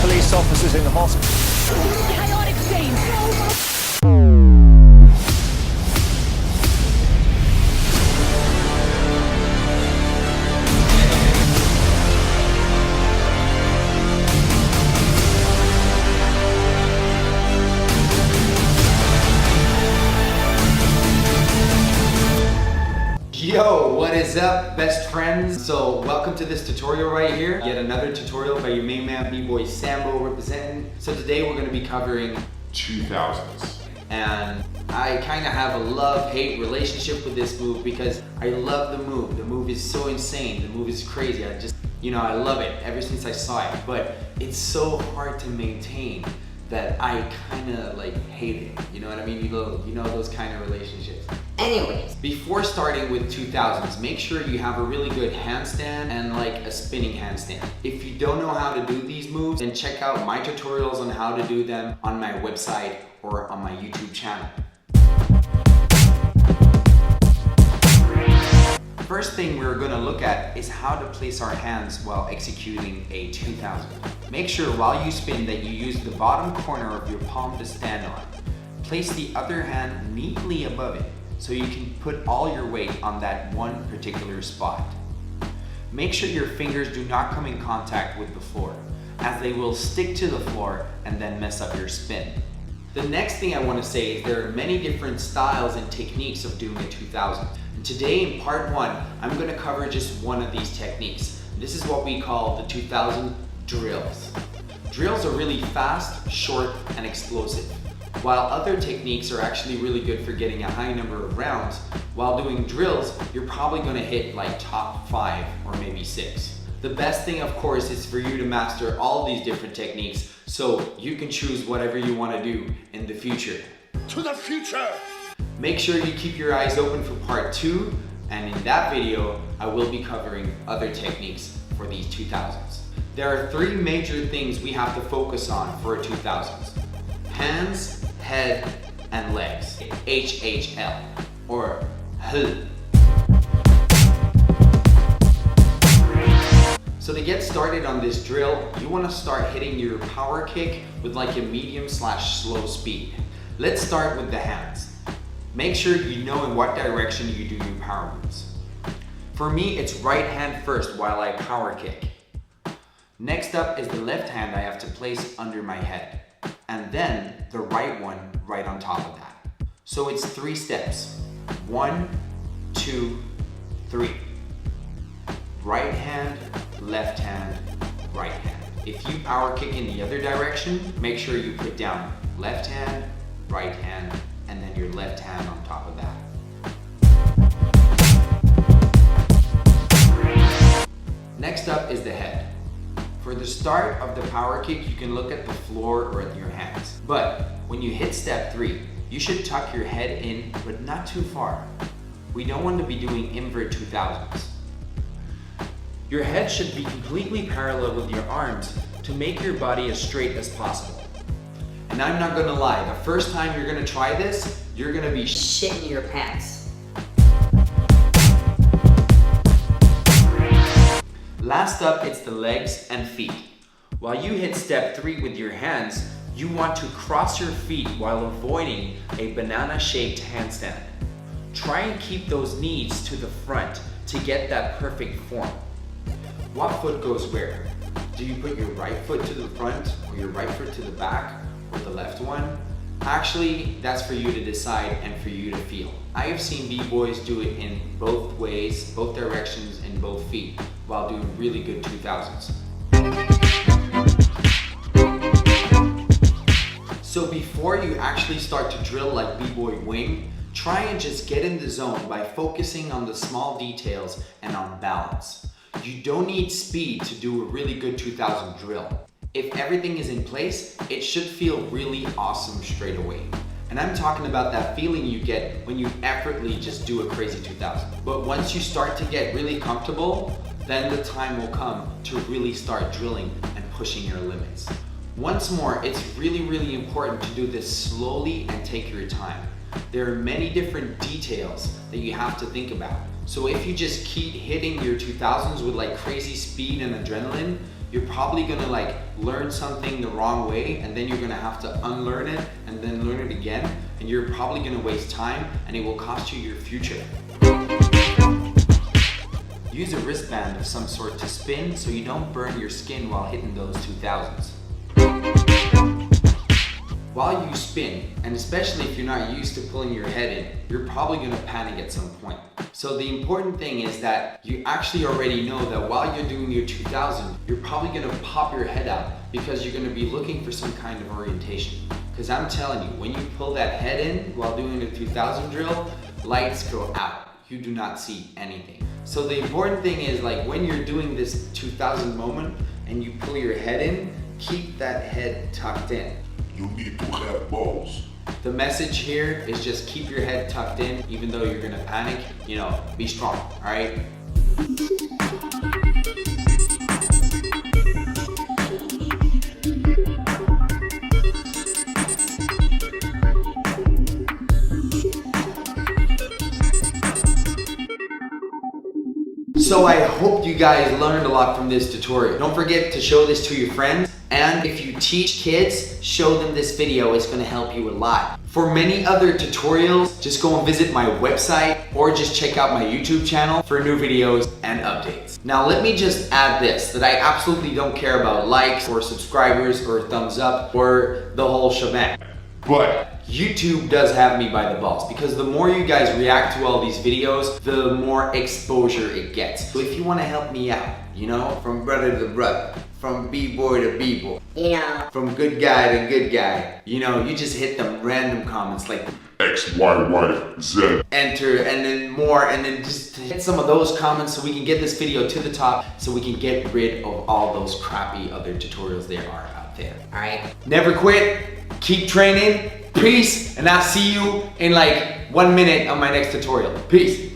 police officers in hospital. Chaotic scene. Yo, what is up, best friends? So welcome to this tutorial right here. Yet another tutorial by your main man, bboy Sambo representing. So today we're gonna be covering 2000s. And I kind of have a love-hate relationship with this move because I love the move. The move is so insane. The move is crazy. I love it ever since I saw it. But it's so hard to maintain that I kind of like hate it. You know what I mean? You know those kind of relationships. Anyways, before starting with 2000s, make sure you have a really good handstand and like a spinning handstand. If you don't know how to do these moves, then check out my tutorials on how to do them on my website or on my YouTube channel. First thing we're gonna look at is how to place our hands while executing a 2000. Make sure while you spin that you use the bottom corner of your palm to stand on. Place the other hand neatly above it so you can put all your weight on that one particular spot. Make sure your fingers do not come in contact with the floor, as they will stick to the floor and then mess up your spin. The next thing I want to say is there are many different styles and techniques of doing a 2000. And today in part one, I'm going to cover just one of these techniques. This is what we call the 2000 drills. Drills are really fast, short, and explosive. While other techniques are actually really good for getting a high number of rounds, while doing drills, you're probably going to hit like top 5 or maybe 6. The best thing, of course, is for you to master all these different techniques so you can choose whatever you want to do in the future. To the future! Make sure you keep your eyes open for part 2, and in that video, I will be covering other techniques for these 2000s. There are 3 major things we have to focus on for a 2000s. Hands, head, and legs. HHL, or HL. So to get started on this drill, you want to start hitting your power kick with like a medium/slow speed. Let's start with the hands. Make sure you know in what direction you do your power moves. For me, it's right hand first while I power kick. Next up is the left hand I have to place under my head, and then the right one right on top of that. So it's 3 steps. 1, 2, 3. Right hand, left hand, right hand. If you power kick in the other direction, make sure you put down left hand, right hand, and then your left hand on top of that. Next up is the head. For the start of the power kick, you can look at the floor or at your hands. But when you hit step 3, you should tuck your head in, but not too far. We don't want to be doing invert 2000s. Your head should be completely parallel with your arms to make your body as straight as possible. And I'm not gonna lie, the first time you're gonna try this, you're gonna be shitting your pants. Last up, it's the legs and feet. While you hit step 3 with your hands, you want to cross your feet while avoiding a banana-shaped handstand. Try and keep those knees to the front to get that perfect form. What foot goes where? Do you put your right foot to the front or your right foot to the back or the left one? Actually, that's for you to decide and for you to feel. I have seen b-boys do it in both ways, both directions, and both feet while doing really good 2000s. So before you actually start to drill like b-boy wing, try and just get in the zone by focusing on the small details and on balance. You don't need speed to do a really good 2000 drill. If everything is in place, it should feel really awesome straight away. And I'm talking about that feeling you get when you effortlessly just do a crazy 2000. But once you start to get really comfortable, then the time will come to really start drilling and pushing your limits. Once more, it's really important to do this slowly and take your time. There are many different details that you have to think about. So if you just keep hitting your 2000s with like crazy speed and adrenaline, you're probably gonna like learn something the wrong way, and then you're gonna have to unlearn it and then learn it again, and you're probably gonna waste time and it will cost you your future. Use a wristband of some sort to spin so you don't burn your skin while hitting those 2000s. While you spin, and especially if you're not used to pulling your head in, you're probably gonna panic at some point. So the important thing is that you actually already know that while you're doing your 2000, you're probably gonna pop your head out because you're gonna be looking for some kind of orientation. Because I'm telling you, when you pull that head in while doing the 2000 drill, lights go out. You do not see anything. So the important thing is, like, when you're doing this 2000 moment and you pull your head in, keep that head tucked in. You need to have balls. The message here is just keep your head tucked in, even though you're gonna panic, you know, be strong, all right? So I hope you guys learned a lot from this tutorial. Don't forget to show this to your friends. And if you teach kids, show them this video. It's gonna help you a lot. For many other tutorials, just go and visit my website or just check out my YouTube channel for new videos and updates. Now let me just add this, that I absolutely don't care about likes or subscribers or thumbs up or the whole shebang. But YouTube does have me by the balls, because the more you guys react to all these videos, the more exposure it gets. So if you want to help me out, you know, from brother to brother, from b-boy to b-boy, You know. from good guy to good guy, you know, you just hit them random comments like X, Y, Y, Z. enter and then more, and then just hit some of those comments so we can get this video to the top, so we can get rid of all those crappy other tutorials there are out there. All right. Never quit, keep training, peace, and I'll see you in like 1 minute on my next tutorial. Peace.